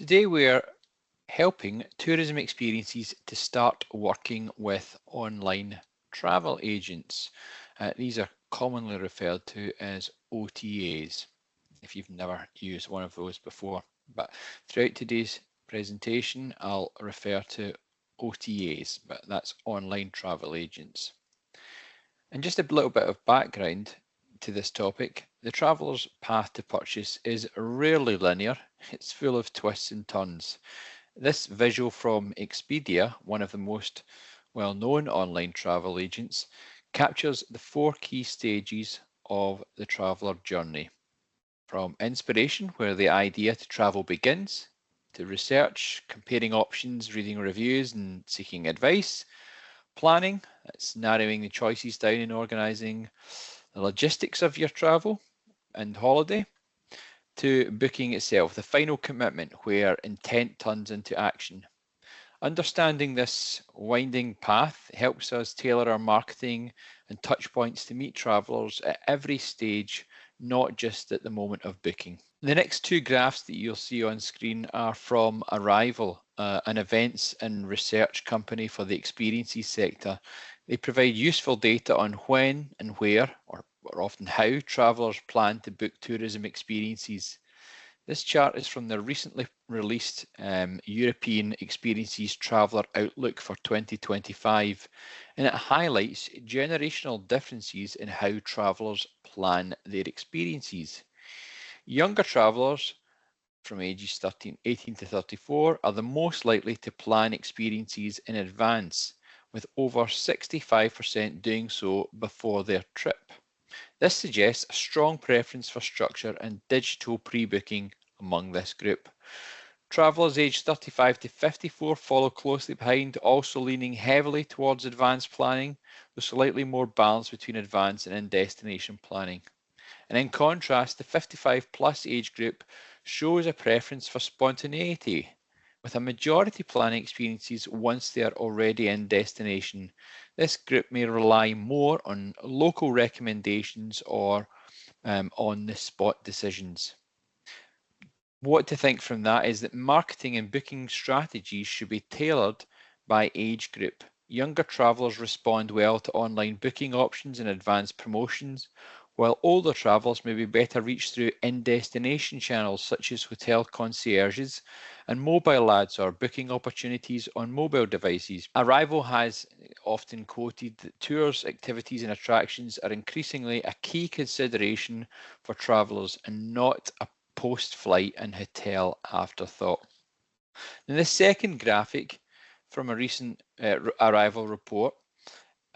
Today we're helping tourism experiences to start working with online travel agents. These are commonly referred to as OTAs, if you've never used one of those before. But throughout today's presentation, I'll refer to OTAs, but that's online travel agents. And just a little bit of background to this topic, the traveller's path to purchase is rarely linear. It's full of twists and turns. This visual from Expedia, one of the most well-known online travel agents, captures the 4 key stages of the traveller journey. From inspiration, where the idea to travel begins, to research, comparing options, reading reviews and seeking advice. Planning, that's narrowing the choices down and organising the logistics of your travel and holiday, to booking itself, the final commitment where intent turns into action. Understanding this winding path helps us tailor our marketing and touch points to meet travellers at every stage, not just at the moment of booking. The next 2 graphs that you'll see on screen are from Arrival, an events and research company for the experiences sector. They provide useful data on when and where, or often how, travellers plan to book tourism experiences. This chart is from the recently released European Experiences Traveller Outlook for 2025, and it highlights generational differences in how travellers plan their experiences. Younger travellers from ages 18 to 34 are the most likely to plan experiences in advance, with over 65% doing so before their trip. This suggests a strong preference for structure and digital pre-booking among this group. Travellers aged 35 to 54 follow closely behind, also leaning heavily towards advanced planning, with slightly more balance between advanced and in-destination planning. And in contrast, the 55 plus age group shows a preference for spontaneity, with a majority planning experiences once they are already in destination. This group may rely more on local recommendations or on-the-spot decisions. What to think from that is that marketing and booking strategies should be tailored by age group. Younger travellers respond well to online booking options and advanced promotions, while older travellers may be better reached through in-destination channels such as hotel concierges and mobile ads or booking opportunities on mobile devices. Arrival has often quoted that tours, activities and attractions are increasingly a key consideration for travellers and not a post-flight and hotel afterthought. And the second graphic from a recent Arrival report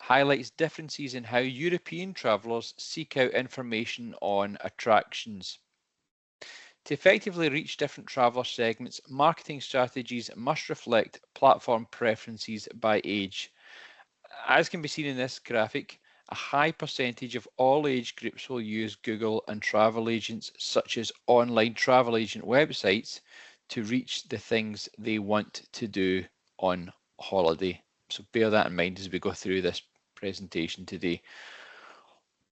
highlights differences in how European travellers seek out information on attractions. To effectively reach different traveller segments, marketing strategies must reflect platform preferences by age. As can be seen in this graphic, a high percentage of all age groups will use Google and travel agents such as online travel agent websites to reach the things they want to do on holiday. So bear that in mind as we go through this presentation today.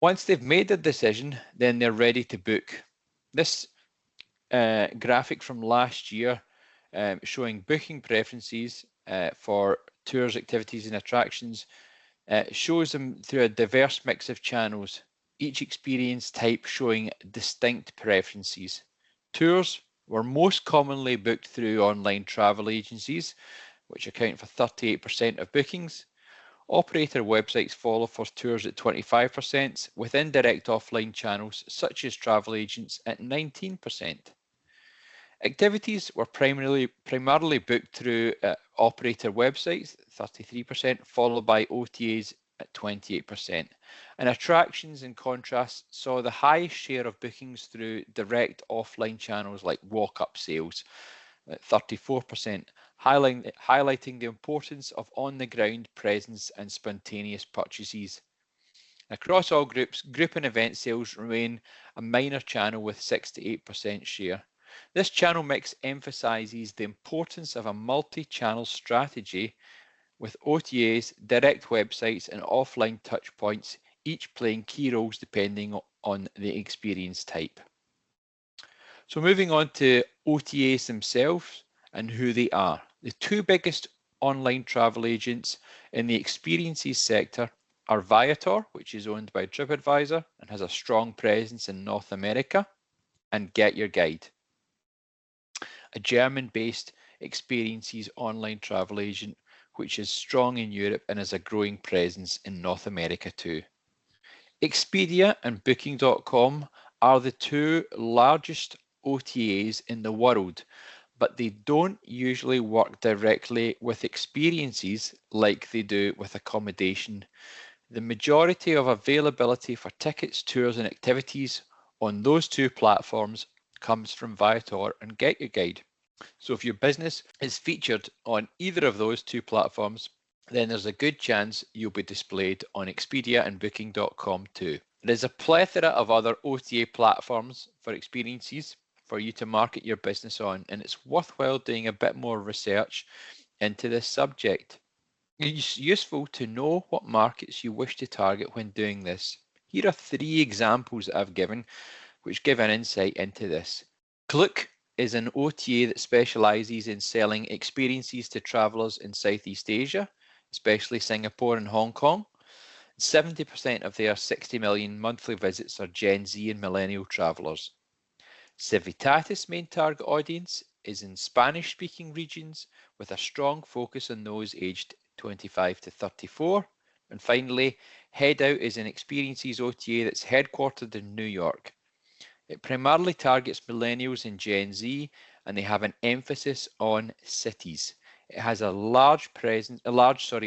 Once they've made a decision, then they're ready to book. This graphic from last year showing booking preferences for tours, activities and attractions shows them through a diverse mix of channels, each experience type showing distinct preferences. Tours were most commonly booked through online travel agencies, which account for 38% of bookings. Operator websites follow for tours at 25%, with indirect offline channels such as travel agents at 19%. Activities were primarily booked through operator websites, 33%, followed by OTAs at 28%. And attractions, in contrast, saw the highest share of bookings through direct offline channels like walk-up sales, at 34%, highlighting the importance of on-the-ground presence and spontaneous purchases. Across all groups, group and event sales remain a minor channel with 6 to 8% share. This channel mix emphasises the importance of a multi-channel strategy with OTAs, direct websites and offline touchpoints, each playing key roles depending on the experience type. So moving on to OTAs themselves and who they are. The two biggest online travel agents in the experiences sector are Viator, which is owned by TripAdvisor and has a strong presence in North America, and Get Your Guide, a German-based experiences online travel agent which is strong in Europe and has a growing presence in North America too. Expedia and Booking.com are the two largest OTAs in the world, but they don't usually work directly with experiences like they do with accommodation. The majority of availability for tickets, tours and activities on those two platforms comes from Viator and Get Your Guide. So if your business is featured on either of those two platforms, then there's a good chance you'll be displayed on Expedia and Booking.com too. There's a plethora of other OTA platforms for experiences for you to market your business on, and it's worthwhile doing a bit more research into this subject. It's useful to know what markets you wish to target when doing this. Here are 3 examples that I've given which give an insight into this. Klook is an OTA that specialises in selling experiences to travellers in Southeast Asia, especially Singapore and Hong Kong. 70% of their 60 million monthly visits are Gen Z and millennial travellers. Civitatis' main target audience is in Spanish-speaking regions with a strong focus on those aged 25 to 34. And finally, Headout is an experiences OTA that's headquartered in New York. It primarily targets millennials and Gen Z, and they have an emphasis on cities. It has a large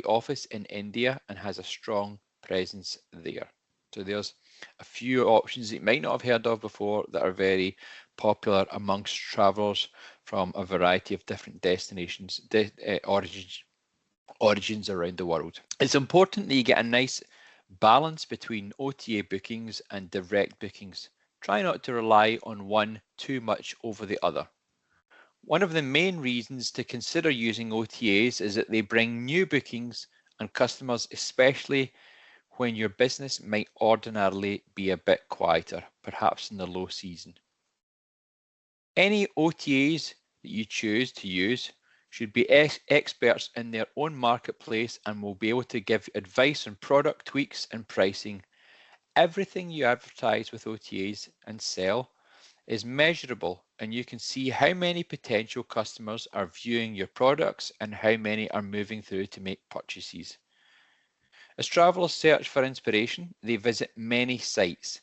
office in India and has a strong presence there. So there's a few options that you might not have heard of before that are very popular amongst travellers from a variety of different destinations, origins around the world. It's important that you get a nice balance between OTA bookings and direct bookings. Try not to rely on one too much over the other. One of the main reasons to consider using OTAs is that they bring new bookings and customers, especially when your business might ordinarily be a bit quieter, perhaps in the low season. Any OTAs that you choose to use should be experts in their own marketplace and will be able to give advice on product tweaks and pricing. Everything you advertise with OTAs and sell is measurable, and you can see how many potential customers are viewing your products and how many are moving through to make purchases. As travelers search for inspiration, they visit many sites.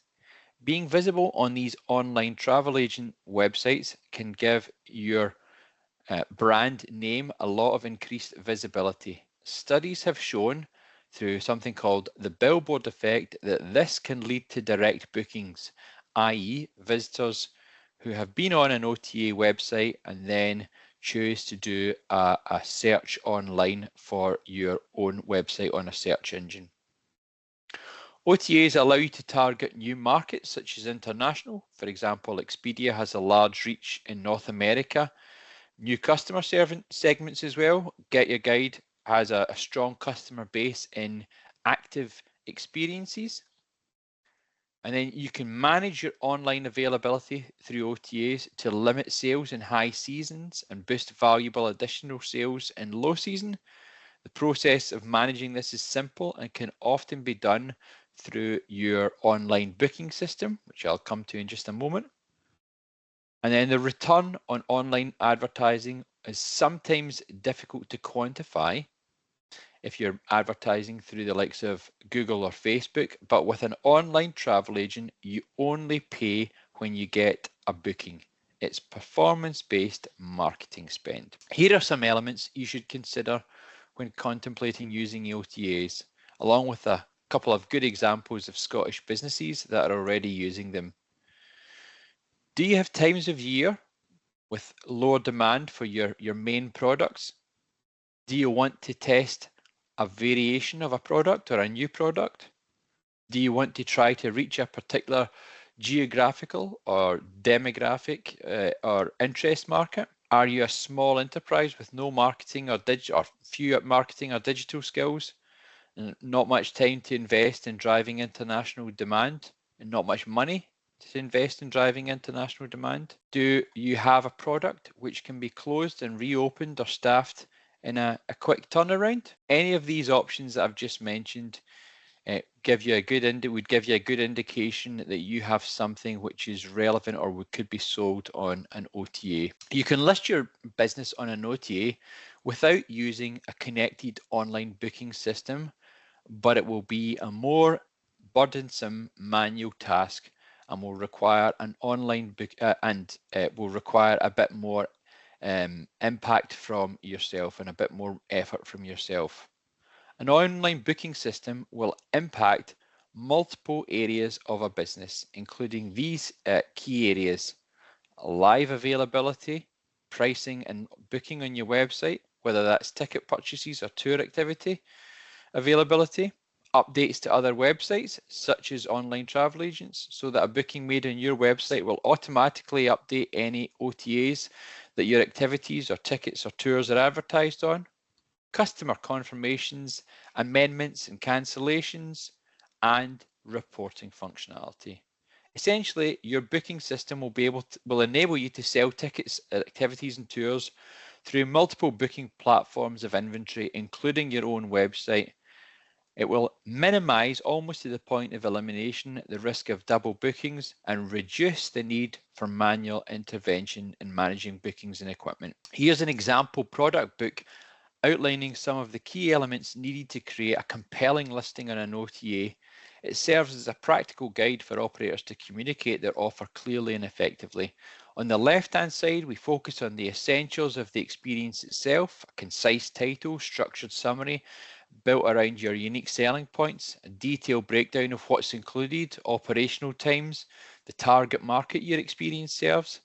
Being visible on these online travel agent websites can give your brand name a lot of increased visibility. Studies have shown through something called the billboard effect that this can lead to direct bookings, i.e. visitors who have been on an OTA website and then choose to do a search online for your own website on a search engine. OTAs allow you to target new markets such as international. For example, Expedia has a large reach in North America. New customer segments as well. Get Your Guide has a strong customer base in active experiences. And then you can manage your online availability through OTAs to limit sales in high seasons and boost valuable additional sales in low season. The process of managing this is simple and can often be done through your online booking system, which I'll come to in just a moment. And then the return on online advertising is sometimes difficult to quantify if you're advertising through the likes of Google or Facebook, but with an online travel agent, you only pay when you get a booking. It's performance-based marketing spend. Here are some elements you should consider when contemplating using OTAs, along with a couple of good examples of Scottish businesses that are already using them. Do you have times of year with lower demand for your main products? Do you want to test a variation of a product or a new product? Do you want to try to reach a particular geographical or demographic or interest market? Are you a small enterprise with no marketing or few marketing or digital skills, and not much time to invest in driving international demand and not much money to invest in driving international demand? Do you have a product which can be closed and reopened or staffed in a quick turnaround? Any of these options that I've just mentioned would give you a good indication that you have something which is relevant or could be sold on an OTA. You can list your business on an OTA without using a connected online booking system, but it will be a more burdensome manual task and will require an online book will require a bit more impact from yourself and a bit more effort from yourself. An online booking system will impact multiple areas of a business, including these key areas: live availability, pricing and booking on your website, whether that's ticket purchases or tour activity, availability, updates to other websites such as online travel agents, so that a booking made on your website will automatically update any OTAs that your activities or tickets or tours are advertised on, customer confirmations, amendments and cancellations, and reporting functionality. Essentially, your booking system will enable you to sell tickets, activities and tours through multiple booking platforms of inventory, including your own website. It will minimize, almost to the point of elimination, the risk of double bookings and reduce the need for manual intervention in managing bookings and equipment. Here's an example product book outlining some of the key elements needed to create a compelling listing on an OTA. It serves as a practical guide for operators to communicate their offer clearly and effectively. On the left-hand side, we focus on the essentials of the experience itself: a concise title, structured summary built around your unique selling points, a detailed breakdown of what's included, operational times, the target market your experience serves.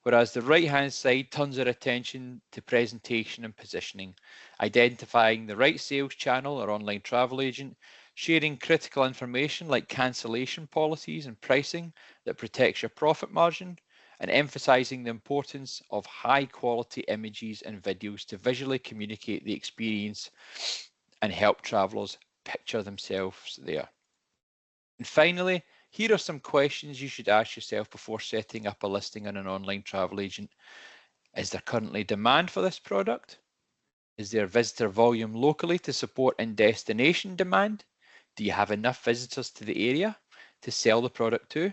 Whereas the right-hand side turns our attention to presentation and positioning, identifying the right sales channel or online travel agent, sharing critical information like cancellation policies and pricing that protects your profit margin, and emphasizing the importance of high-quality images and videos to visually communicate the experience and help travelers picture themselves there. And finally, here are some questions you should ask yourself before setting up a listing on an online travel agent. Is there currently demand for this product? Is there visitor volume locally to support in-destination demand? Do you have enough visitors to the area to sell the product to?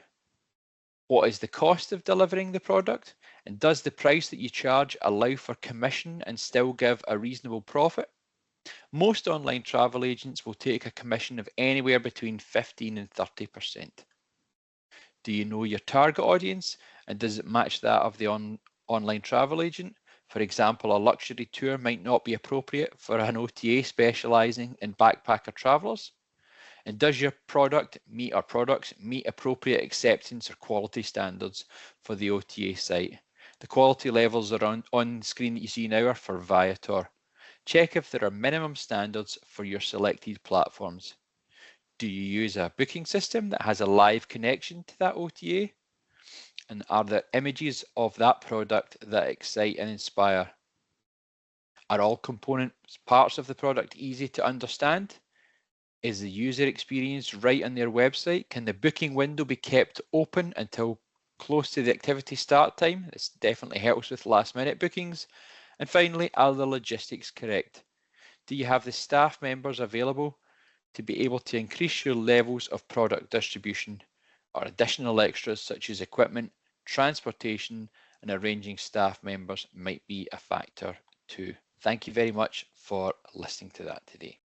What is the cost of delivering the product? And does the price that you charge allow for commission and still give a reasonable profit? Most online travel agents will take a commission of anywhere between 15 and 30%. Do you know your target audience, and does it match that of the online travel agent? For example, a luxury tour might not be appropriate for an OTA specializing in backpacker travelers. And does your product meet or products meet appropriate acceptance or quality standards for the OTA site? The quality levels are on screen that you see now are for Viator. Check if there are minimum standards for your selected platforms. Do you use a booking system that has a live connection to that OTA? And are there images of that product that excite and inspire? Are all components parts of the product easy to understand? Is the user experience right on their website? Can the booking window be kept open until close to the activity start time? This definitely helps with last minute bookings. And finally, are the logistics correct? Do you have the staff members available to be able to increase your levels of product distribution, or additional extras such as equipment, transportation, and arranging staff members might be a factor too? Thank you very much for listening to that today.